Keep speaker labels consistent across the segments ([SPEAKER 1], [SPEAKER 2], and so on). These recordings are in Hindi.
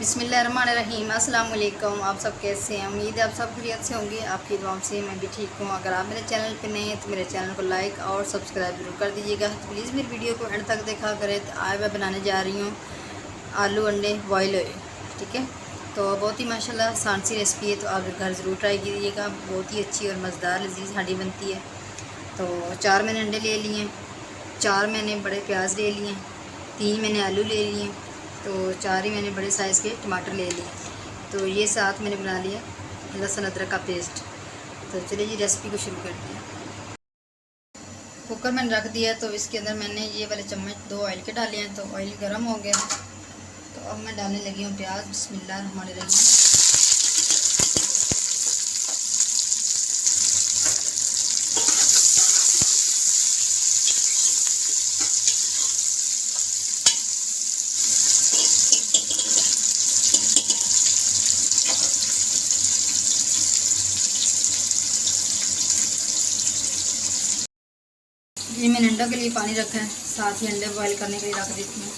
[SPEAKER 1] बिस्मिल्लाहिर्रहमानिर्रहीम। अस्सलाम वालेकुम। आप सब कैसे हैं? उम्मीद है आप सब खैरियत से होंगे। आपकी दुआओं से मैं भी ठीक हूँ। अगर आप मेरे चैनल पे नए हैं तो मेरे चैनल को लाइक और सब्सक्राइब जरूर कर दीजिएगा। तो प्लीज़ मेरी वीडियो को एंड तक देखा करें। तो आज मैं बनाने जा रही हूँ आलू अंडे बॉयल हुए। ठीक है, तो बहुत ही माशाल्लाह आसान सी रेसिपी है, तो आप घर ज़रूर ट्राई कीजिएगा। बहुत ही अच्छी और मज़ेदार लजीज हांडी बनती है। तो 4 मैंने अंडे ले लिए, 4 मैंने बड़े प्याज ले लिए, 3 मैंने आलू ले लिए, तो 4 ही मैंने बड़े साइज़ के टमाटर ले लिए। तो ये साथ मैंने बना लिया लहसुन अदरक का पेस्ट। तो चलिए जी रेसिपी को शुरू करते हैं। कुकर मैंने रख दिया, तो इसके अंदर मैंने ये वाले चम्मच 2 ऑयल के डाले हैं। तो ऑयल गर्म हो गया, तो अब मैं डालने लगी हूँ प्याज। बिस्मिल्लाहिर्रहमानिर्रहीम। ये मैंने अंडों के लिए पानी रखा है, साथ ही अंडे बॉईल करने के लिए रख देती हूँ।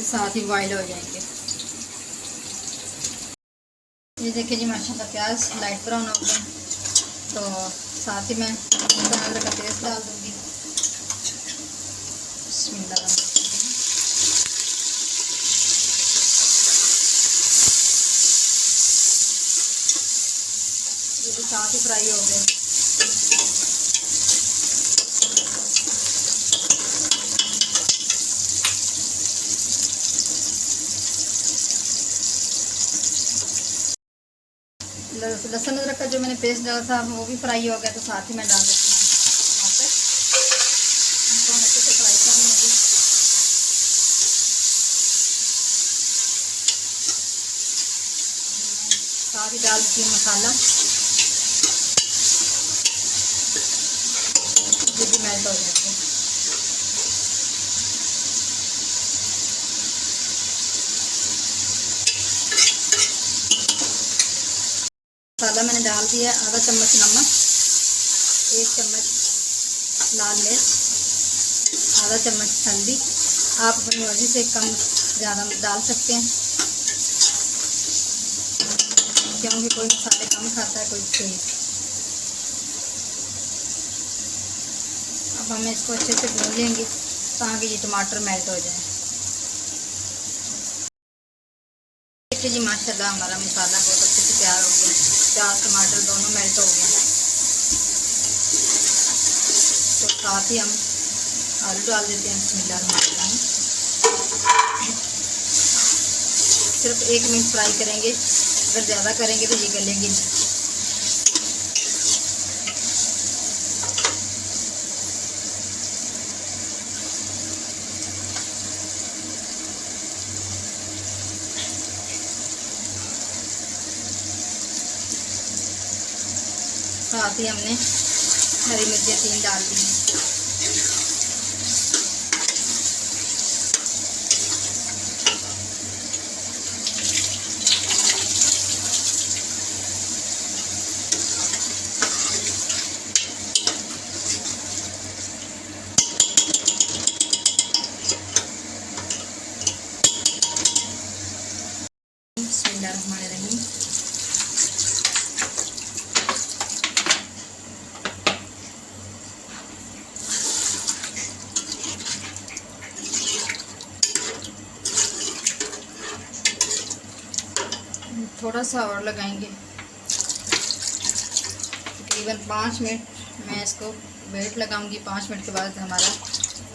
[SPEAKER 1] साथ ही बॉईल हो जाएंगे। ये देखिए जी माशाल्लाह प्याज लाइट ब्राउन हो गया, तो साथ ही मैं अदरक का पेस्ट डाल दूँगी। बिस्मिल्लाह। ये भी साथ ही फ्राई हो गए। लहसुन अदरक का जो मैंने पेस्ट डाला था वो भी फ्राई हो गया, तो साथ ही मैं डाल देती हूँ टमाटर। इनको अच्छे से फ्राई कर लूँगी। साथ ही डाल देती हूँ मसाला, ये भी मेल्ट हो जाएगा। मसाला मैंने डाल दिया, आधा चम्मच नमक, 1 चम्मच लाल मिर्च, आधा चम्मच हल्दी। आप अपनी मर्जी से कम ज़्यादा डाल सकते हैं, क्योंकि कोई मसाले कम खाता है, कोई तेज। अब हमें इसको अच्छे से भून लेंगे ताकि ये टमाटर मेल्ट हो जाए। देखिए जी माशाल्लाह हमारा मसाला बहुत अच्छे से तैयार हो गया, प्याज टमाटर दोनों मेल्ट हो गए। तो साथ ही हम आलू डाल देते हैं। बिस्मिल्लाहिर्रहमानिर्रहीम। सिर्फ 1 मिनट फ्राई करेंगे, अगर ज़्यादा करेंगे तो ये गलेंगे नहीं। साथ ही हमने हरी मिर्चें 3 डाल दी हैं। बिस्मिल्लाहिर्रहमानिर्रहीम। थोड़ा सा और लगाएंगे, तकरीबन 5 मिनट मैं इसको वेट लगाऊंगी। 5 मिनट के बाद हमारा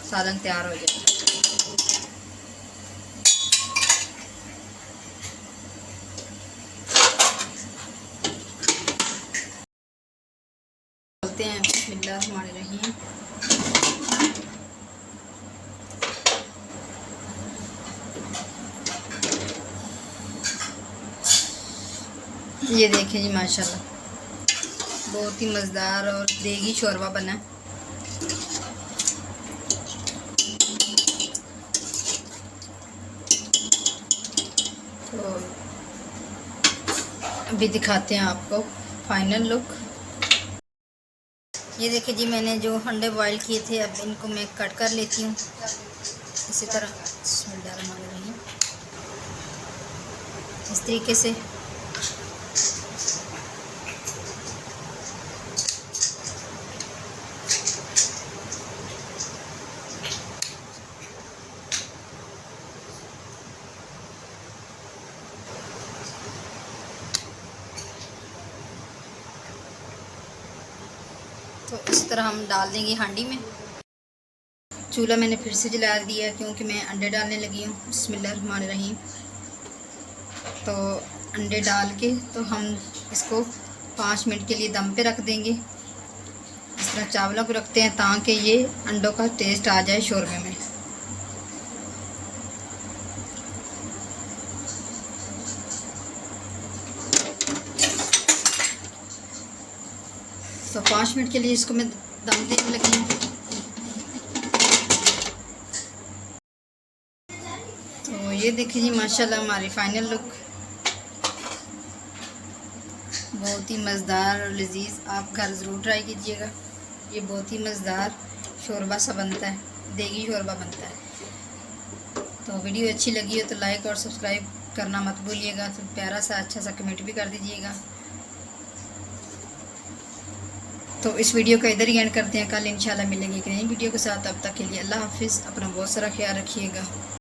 [SPEAKER 1] सालन तैयार हो जाएगा। डालते हैं बिस्मिल्लाहिर्रहमानिर्रहीम। ये देखें जी माशाल्लाह बहुत ही मज़ेदार और देगी शोरबा बना है। तो अभी दिखाते हैं आपको फाइनल लुक। ये देखिए जी, मैंने जो अंडे बॉईल किए थे, अब इनको मैं कट कर लेती हूँ इसी तरह। बिस्मिल्लाहिर्रहमानिर्रहीम। इस तरीके से। तो इस तरह हम डाल देंगे हांडी में। चूल्हा मैंने फिर से जला दिया क्योंकि मैं अंडे डालने लगी हूँ। बिस्मिल्लाहिर्रहमानिर्रहीम। तो अंडे डाल के तो हम इसको 5 मिनट के लिए दम पे रख देंगे। इस तरह चावलों को रखते हैं ताकि ये अंडों का टेस्ट आ जाए शोरमे में। तो 5 मिनट के लिए इसको मैं दम देने लगी हूँ। तो ये देखिए जी, माशाल्लाह हमारी फाइनल लुक बहुत ही मज़ेदार और लजीज। आप घर ज़रूर ट्राई कीजिएगा। ये बहुत ही मज़ेदार शोरबा सा बनता है, देगी शोरबा बनता है। तो वीडियो अच्छी लगी हो तो लाइक और सब्सक्राइब करना मत भूलिएगा। तो प्यारा सा अच्छा सा कमेंट भी कर दीजिएगा। तो इस वीडियो का इधर ही एंड करते हैं। कल इंशाल्लाह मिलेंगे एक नई वीडियो के साथ। अब तक के लिए अल्लाह हाफिज़। अपना बहुत सारा ख्याल रखिएगा।